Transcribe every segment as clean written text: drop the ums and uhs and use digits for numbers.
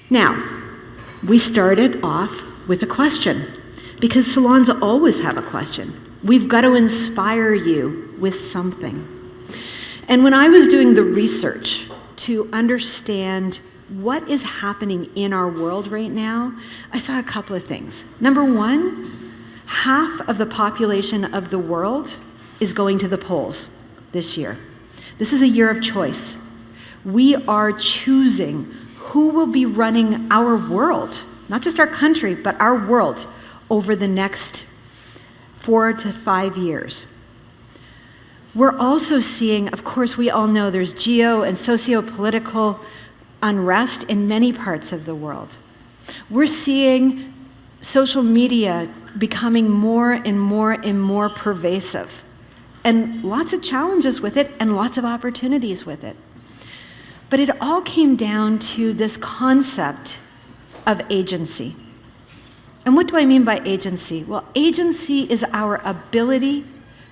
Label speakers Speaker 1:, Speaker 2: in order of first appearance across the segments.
Speaker 1: Now, we started off with a question, because salons always have a question. We've got to inspire you with something. And when I was doing the research to understand what is happening in our world right now, I saw a couple of things. Number one, half of the population of the world is going to the polls this year. This is a year of choice. We are choosing who will be running our world, not just our country, but our world over the next 4 to 5 years. We're also seeing, of course, we all know there's geo and socio-political unrest in many parts of the world. We're seeing social media becoming more and more and more pervasive, and lots of challenges with it and lots of opportunities with it. But it all came down to this concept of agency. And what do I mean by agency? Well, agency is our ability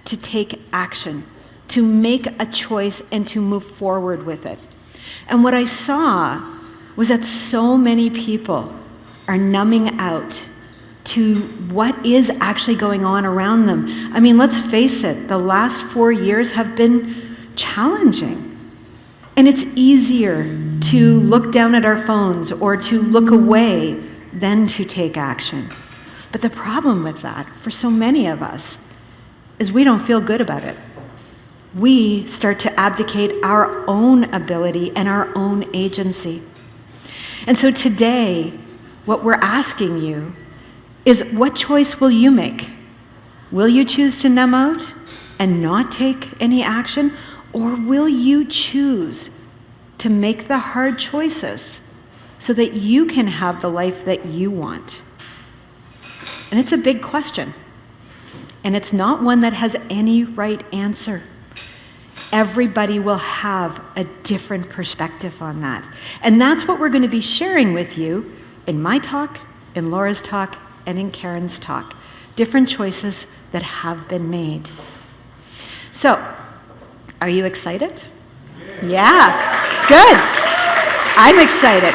Speaker 1: to take action, to make a choice, and to move forward with it. And what I saw was that so many people are numbing out to what is actually going on around them. I mean, let's face it, the last 4 years have been challenging. And it's easier to look down at our phones or to look away than to take action. But the problem with that, for so many of us, is we don't feel good about it. We start to abdicate our own ability and our own agency. And so today, what we're asking you is, what choice will you make? Will you choose to numb out and not take any action? Or will you choose to make the hard choices so that you can have the life that you want? And it's a big question. And it's not one that has any right answer. Everybody will have a different perspective on that. And that's what we're going to be sharing with you in my talk, in Laura's talk, and in Karen's talk. Different choices that have been made. So, are you excited? Yeah, good. I'm excited.